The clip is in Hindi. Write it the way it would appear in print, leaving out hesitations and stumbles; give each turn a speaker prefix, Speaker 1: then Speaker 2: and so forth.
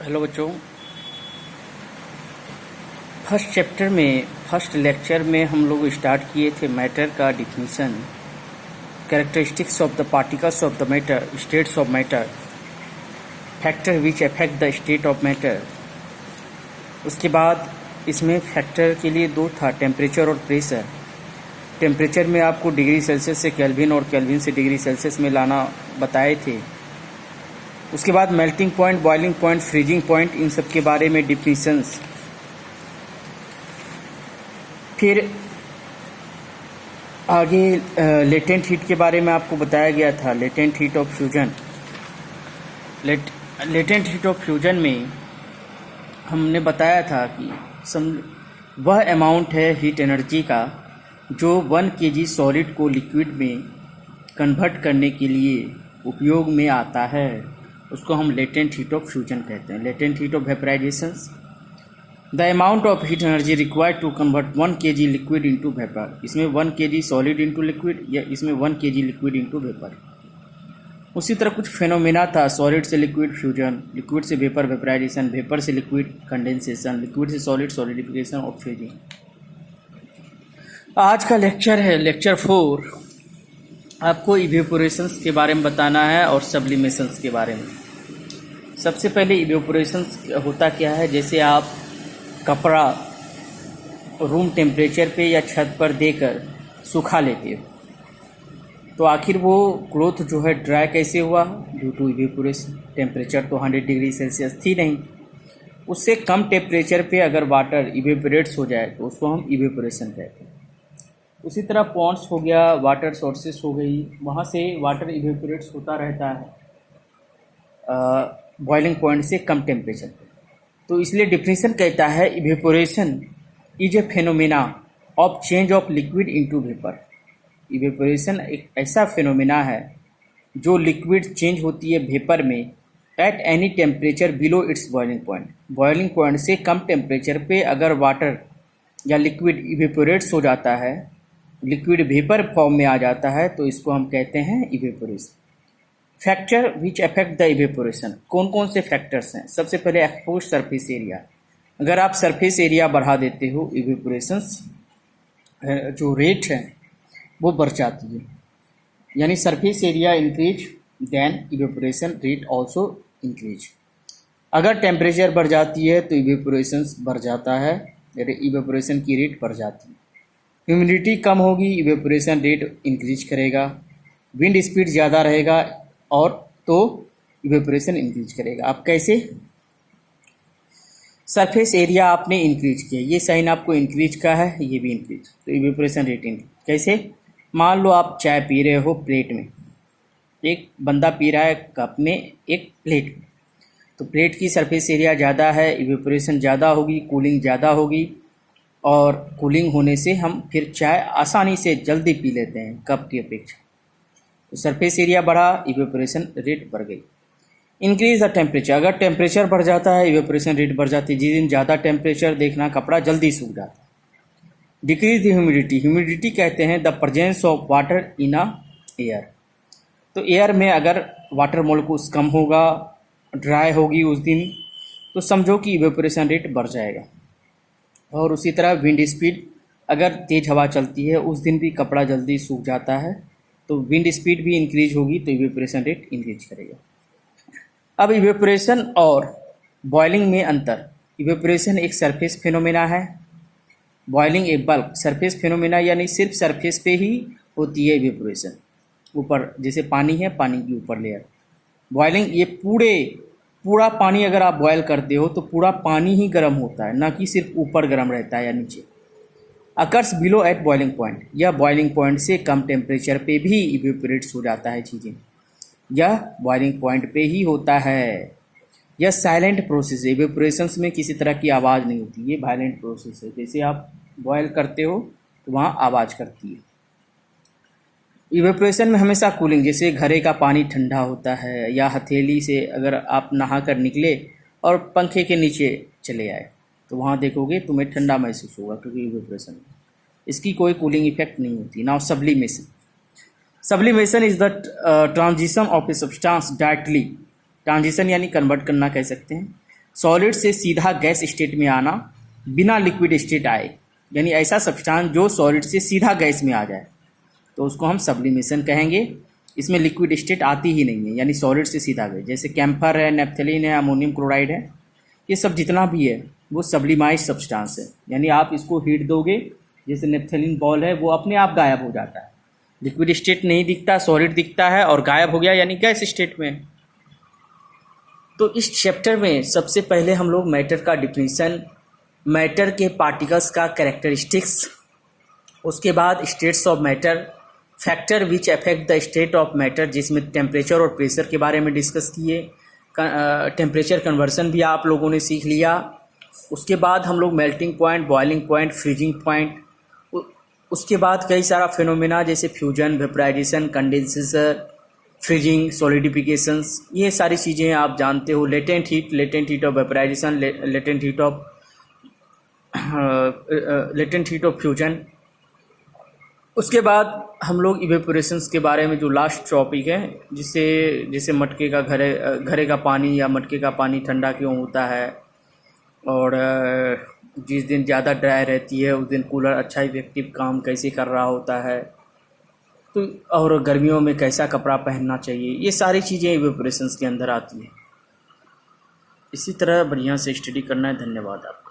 Speaker 1: हेलो बच्चों। फर्स्ट लेक्चर में हम लोग स्टार्ट किए थे मैटर का definition, characteristics of the particles of the matter, states of matter, factor which affect the state of matter. उसके बाद इसमें फैक्टर के लिए दो था, टेम्परेचर और प्रेशर। टेम्परेचर में आपको डिग्री सेल्सियस से केल्विन और केल्विन से डिग्री सेल्सियस में लाना बताए थे। उसके बाद melting point, boiling point, freezing point, इन सब के बारे में डिफिनीशंस। फिर आगे लेटेंट हीट के बारे में आपको बताया गया था, latent heat of fusion. Latent heat of fusion में हमने बताया था कि वह अमाउंट है हीट एनर्जी का जो 1 kg सॉलिड को लिक्विड में कन्वर्ट करने के लिए उपयोग में आता है, उसको हम लेटेंट हीट ऑफ फ्यूजन कहते हैं। Latent heat of vaporisations, the amount of heat energy required to convert 1 kg liquid into vapour. इसमें 1 kg सॉलिड इनटू लिक्विड, या इसमें 1 kg लिक्विड इनटू वेपर। उसी तरह कुछ फेनोमेना था, सॉलिड से लिक्विड फ्यूजन, लिक्विड से वेपर वेपराइजेशन, वेपर से लिक्विड कंडेंसेशन, लिक्विड से सॉलिड सॉलिडिफिकेशन और फ्यूजिंग। आज का लेक्चर है लेक्चर 4। आपको इवेपोरेशंस के बारे में बताना है और सब्लिमेशंस के बारे में। सबसे पहले इवेपोरेशंस होता क्या है, जैसे आप कपड़ा रूम टेम्परेचर पे या छत पर देकर सुखा लेते हो, तो आखिर वो क्लॉथ जो है ड्राई कैसे हुआ? Due to evaporation. टेम्परेचर तो 100 डिग्री सेल्सियस थी नहीं, उससे कम टेम्परेचर पे अगर वाटर इवेपोरेट्स हो जाए तो उसको हम इवेपोरेशन कहते हैं। उसी तरह पॉन्ड्स हो गया, वाटर सोर्सेस हो गई, वहाँ से वाटर इवेपोरेट्स होता रहता है बॉइलिंग पॉइंट से कम टेम्परेचर पे। तो इसलिए डिफिनीशन कहता है evaporation is a phenomena of change of liquid into vapour. Evaporation एक ऐसा फेनोमेना है जो लिक्विड चेंज होती है वेपर में at any temperature below it's boiling point. Boiling point से कम टेम्परेचर पे अगर वाटर या लिक्विड इवेपोरेट्स हो जाता है, लिक्विड वेपर फॉर्म में आ जाता है, तो इसको हम कहते हैं evaporation. Factor which affect the evaporation, कौन कौन से फैक्टर्स हैं? सबसे पहले एक्सपोज सरफेस एरिया। अगर आप सरफेस एरिया बढ़ा देते हो, इवेपोरेशंस जो रेट है वो बढ़ जाती है, यानी surface area increase then evaporation rate also increase. अगर टेम्परेचर बढ़ जाती है तो इवेपोरेशंस बढ़ जाता है, इवेपोरेशन की रेट बढ़ जाती है। ह्यूमिडिटी कम होगी, इवेपोरेशन रेट इंक्रीज करेगा। विंड स्पीड ज़्यादा रहेगा और तो इवेपोरेशन इंक्रीज करेगा। आप कैसे? सरफेस एरिया आपने इंक्रीज किया, ये साइन आपको इंक्रीज का है, ये भी इंक्रीज, तो इवेपोरेशन रेट इंक्रीज। कैसे? मान लो आप चाय पी रहे हो प्लेट में, एक बंदा पी रहा है कप में, एक प्लेट में, तो प्लेट की सरफेस एरिया ज़्यादा है, इवेपोरेशन ज़्यादा होगी, कूलिंग ज़्यादा होगी, और कूलिंग होने से हम फिर चाय आसानी से जल्दी पी लेते हैं कप की अपेक्षा। तो सरफेस एरिया बढ़ा, इवेपोरेशन रेट बढ़ गई। इंक्रीज द टेम्परेचर, अगर टेम्परेचर बढ़ जाता है इवेपोरेशन रेट बढ़ जाती है। जिस दिन ज़्यादा टेम्परेचर देखना, कपड़ा जल्दी सूख जाता है। डिक्रीज द ह्यूमिडिटी, ह्यूमिडिटी कहते हैं the presence of water in a air. तो एयर में अगर वाटर मोलिक्यूल्स कम होगा, ड्राई होगी उस दिन, तो समझो कि इवेपोरेशन रेट बढ़ जाएगा। और उसी तरह विंड स्पीड, अगर तेज़ हवा चलती है उस दिन भी कपड़ा जल्दी सूख जाता है, तो विंड स्पीड भी इंक्रीज होगी तो इवेपोरेशन रेट इंक्रीज करेगा। अब इवेपोरेशन और बॉइलिंग में अंतर। इवेपोरेशन एक सरफेस फिनोमेना है, बॉइलिंग एक बल्क सरफेस फिनोमेना, यानी सिर्फ सरफेस पे ही होती है इवेपोरेशन। ऊपर जैसे पानी है, पानी की ऊपर लेयर। बॉइलिंग ये पूरा पानी अगर आप बॉयल करते हो तो पूरा पानी ही गर्म होता है, ना कि सिर्फ ऊपर गर्म रहता है या नीचे। Occurs below at boiling point, यह बॉइलिंग पॉइंट से कम टेम्परेचर पे भी इवेपोरेट्स हो जाता है चीज़ें, यह बॉइलिंग पॉइंट पे ही होता है। यह साइलेंट प्रोसेस है, इवेपोरेशंस में किसी तरह की आवाज़ नहीं होती, ये वायलेंट प्रोसेस है। जैसे आप बॉयल करते हो तो वहाँ आवाज़ करती है। इवेपोरेशन में हमेशा कूलिंग, जैसे घड़े का पानी ठंडा होता है, या हथेली से अगर आप नहा कर निकले और पंखे के नीचे चले आए तो वहाँ देखोगे तुम्हें ठंडा महसूस होगा, क्योंकि इवेपोरेशन इसकी कोई कूलिंग इफेक्ट नहीं होती। Now sublimation, sublimation is the transition of a substance directly, transition यानी कन्वर्ट करना कह सकते हैं, सॉलिड से सीधा गैस स्टेट में आना बिना लिक्विड स्टेट आए, यानी ऐसा सब्सटेंस जो सॉलिड से सीधा गैस में आ जाए, तो उसको हम सब्लिमेशन कहेंगे। इसमें लिक्विड स्टेट आती ही नहीं है, यानी सॉलिड से सीधा गैस, जैसे कैम्फर है, नेफ्थलीन है, अमोनियम क्लोराइड है, ये सब जितना भी है वो सब्लिमाइज सब्सटेंस है। यानी आप इसको हीट दोगे, जैसे नेफ्थलीन बॉल है, वो अपने आप गायब हो जाता है, लिक्विड स्टेट नहीं दिखता, सॉलिड दिखता है और गायब हो गया, यानी गैस स्टेट में। तो इस चैप्टर में सबसे पहले हम लोग मैटर का डिफिनीशन, मैटर के पार्टिकल्स का कैरेक्टरिस्टिक्स, उसके बाद states of matter, factor which affect the state of matter, जिसमें टेम्परेचर और प्रेशर के बारे में डिस्कस किए, टेम्परेचर कन्वर्सन भी आप लोगों ने सीख लिया। उसके बाद हम लोग melting point, boiling point, freezing point, उसके बाद कई सारा फिनोमेना जैसे fusion, vaporisation, condensation, freezing, solidifications, ये सारी चीज़ें आप जानते हो। Latent heat of vaporisation, latent heat of fusion. उसके बाद हम लोग इवेपोरेशंस के बारे में, जो लास्ट टॉपिक है, जिसे मटके का घड़े का पानी या मटके का पानी ठंडा क्यों होता है, और जिस दिन ज़्यादा ड्राई रहती है उस दिन कूलर अच्छा इफेक्टिव काम कैसे कर रहा होता है, तो और गर्मियों में कैसा कपड़ा पहनना चाहिए, ये सारी चीज़ें इवेपोरेशंस के अंदर आती हैं। इसी तरह बढ़िया से स्टडी करना है। धन्यवाद आप।